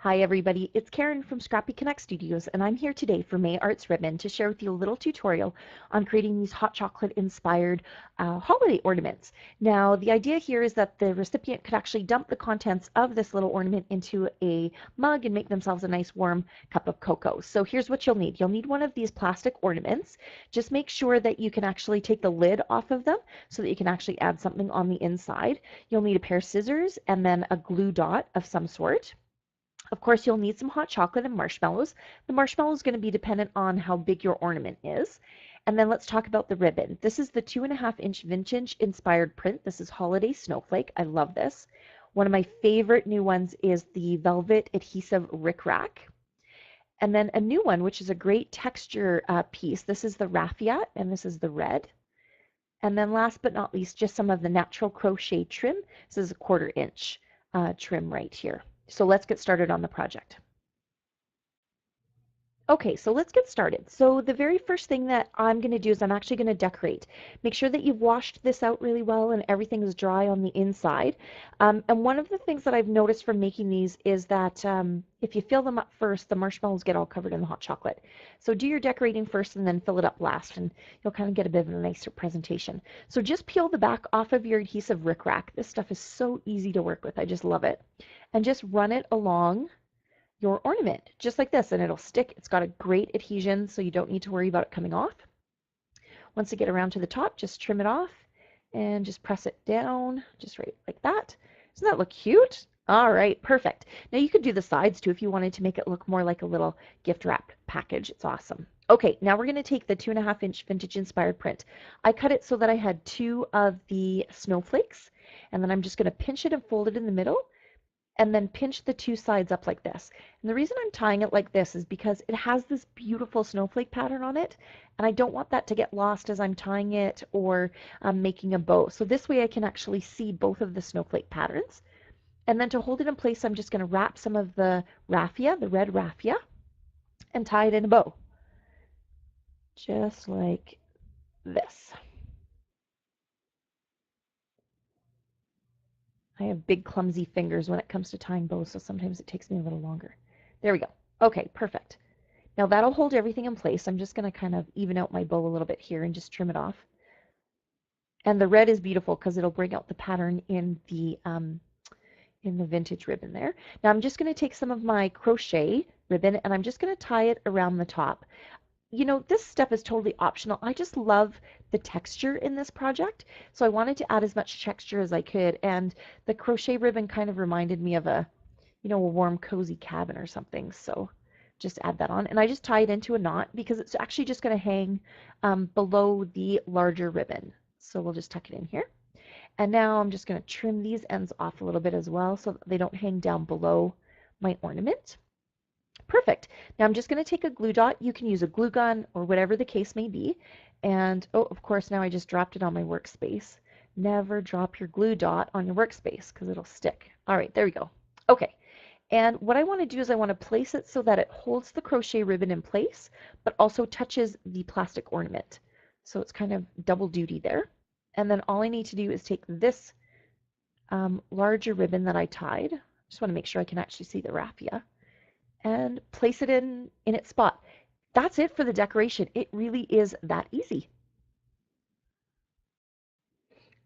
Hi everybody, it's Karen from Scrappy Canuck Studios, and I'm here today for May Arts Ribbon to share with you a little tutorial on creating these hot chocolate inspired holiday ornaments. Now the idea here is that the recipient could actually dump the contents of this little ornament into a mug and make themselves a nice warm cup of cocoa. So here's what you'll need. You'll need one of these plastic ornaments. Just make sure that you can actually take the lid off of them so that you can actually add something on the inside. You'll need a pair of scissors and then a glue dot of some sort. Of course, you'll need some hot chocolate and marshmallows. The marshmallow is going to be dependent on how big your ornament is. And then let's talk about the ribbon. This is the 2.5-inch vintage inspired print. This is Holiday Snowflake. I love this. One of my favorite new ones is the Velvet Adhesive Rick Rack. And then a new one, which is a great texture piece. This is the Raffia, and this is the red. And then last but not least, just some of the natural crochet trim. This is a 1/4-inch trim right here. So let's get started on the project. Okay, so let's get started. So the very first thing that I'm going to do is I'm actually going to decorate. Make sure that you've washed this out really well and everything is dry on the inside. And one of the things that I've noticed from making these is that if you fill them up first, the marshmallows get all covered in the hot chocolate. So do your decorating first and then fill it up last, and you'll kind of get a bit of a nicer presentation. So just peel the back off of your adhesive Rick Rack. This stuff is so easy to work with. I just love it. And just run it along your ornament, just like this, and it'll stick. It's got a great adhesion, so you don't need to worry about it coming off. Once you get around to the top, just trim it off and just press it down, just right like that. Doesn't that look cute? All right, perfect. Now you could do the sides too if you wanted to make it look more like a little gift wrap package. It's awesome. Okay, now we're going to take the 2.5-inch vintage inspired print. I cut it so that I had 2 of the snowflakes, and then I'm just going to pinch it and fold it in the middle, and then pinch the 2 sides up like this. And the reason I'm tying it like this is because it has this beautiful snowflake pattern on it, and I don't want that to get lost as I'm tying it or making a bow. So this way I can actually see both of the snowflake patterns. And then to hold it in place, I'm just going to wrap some of the raffia, the red raffia, and tie it in a bow. Just like this. I have big clumsy fingers when it comes to tying bows, so sometimes it takes me a little longer. There we go. Okay, perfect. Now that'll hold everything in place. I'm just going to kind of even out my bow a little bit here and just trim it off. And the red is beautiful because it'll bring out the pattern in the vintage ribbon there. Now I'm just going to take some of my crochet ribbon and I'm just going to tie it around the top. You know, this stuff is totally optional. I just love the texture in this project, so I wanted to add as much texture as I could, and the crochet ribbon kind of reminded me of a warm, cozy cabin or something, so just add that on. And I just tie it into a knot because it's actually just going to hang below the larger ribbon. So we'll just tuck it in here. And now I'm just going to trim these ends off a little bit as well so that they don't hang down below my ornament. Perfect. Now I'm just going to take a glue dot. You can use a glue gun or whatever the case may be. And oh, of course, now I just dropped it on my workspace. Never drop your glue dot on your workspace because it'll stick. All right, there we go. Okay. And what I want to do is I want to place it so that it holds the crochet ribbon in place, but also touches the plastic ornament. So it's kind of double duty there. And then all I need to do is take this larger ribbon that I tied. Just want to make sure I can actually see the raffia, and place it in its spot. That's it for the decoration. It really is that easy.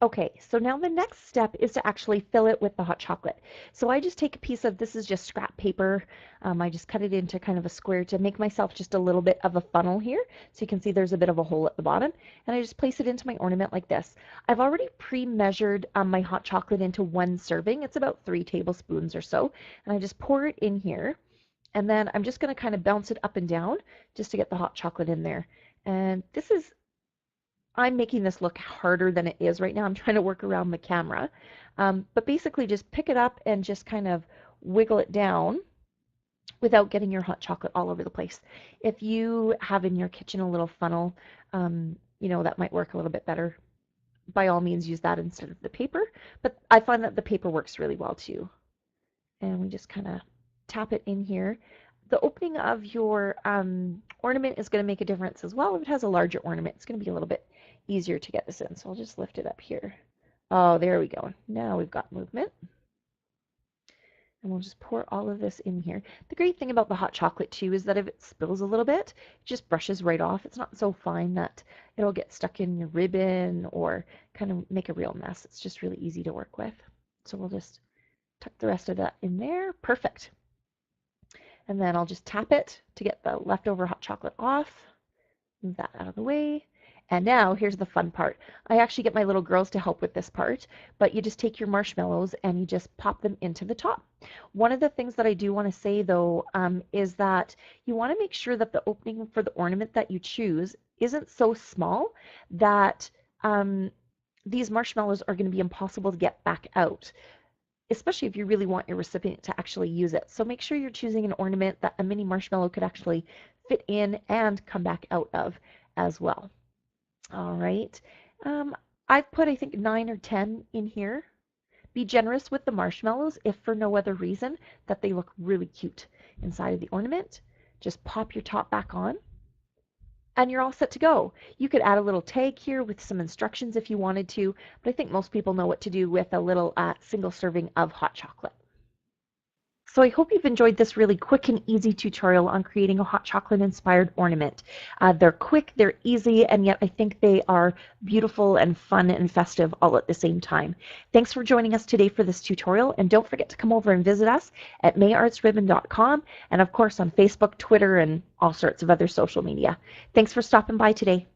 Okay, so now the next step is to actually fill it with the hot chocolate. So I just take a piece of, this is just scrap paper. I just cut it into kind of a square to make myself just a little bit of a funnel here. So you can see there's a bit of a hole at the bottom. And I just place it into my ornament like this. I've already pre-measured my hot chocolate into 1 serving. It's about 3 tablespoons or so. And I just pour it in here. And then I'm just going to kind of bounce it up and down just to get the hot chocolate in there. And I'm making this look harder than it is right now. I'm trying to work around the camera. But basically just pick it up and just kind of wiggle it down without getting your hot chocolate all over the place. If you have in your kitchen a little funnel, that might work a little bit better. By all means, use that instead of the paper. But I find that the paper works really well too. And we just kind of tap it in here. The opening of your ornament is going to make a difference as well. If it has a larger ornament, it's going to be a little bit easier to get this in. So I'll just lift it up here. Oh, there we go. Now we've got movement. And we'll just pour all of this in here. The great thing about the hot chocolate too is that if it spills a little bit, it just brushes right off. It's not so fine that it'll get stuck in your ribbon or kind of make a real mess. It's just really easy to work with. So we'll just tuck the rest of that in there. Perfect. And then I'll just tap it to get the leftover hot chocolate off. Move that out of the way. And now here's the fun part. I actually get my little girls to help with this part, but you just take your marshmallows and you just pop them into the top. One of the things that I do want to say though is that you want to make sure that the opening for the ornament that you choose isn't so small that these marshmallows are going to be impossible to get back out, especially if you really want your recipient to actually use it. So make sure you're choosing an ornament that a mini marshmallow could actually fit in and come back out of as well. All right. I've put, I think, 9 or 10 in here. Be generous with the marshmallows if for no other reason that they look really cute inside of the ornament. Just pop your top back on and you're all set to go. You could add a little tag here with some instructions if you wanted to, but I think most people know what to do with a little single serving of hot chocolate. So I hope you've enjoyed this really quick and easy tutorial on creating a hot chocolate inspired ornament. They're quick, they're easy, and yet I think they are beautiful and fun and festive all at the same time. Thanks for joining us today for this tutorial, and don't forget to come over and visit us at mayartsribbon.com and of course on Facebook, Twitter, and all sorts of other social media. Thanks for stopping by today.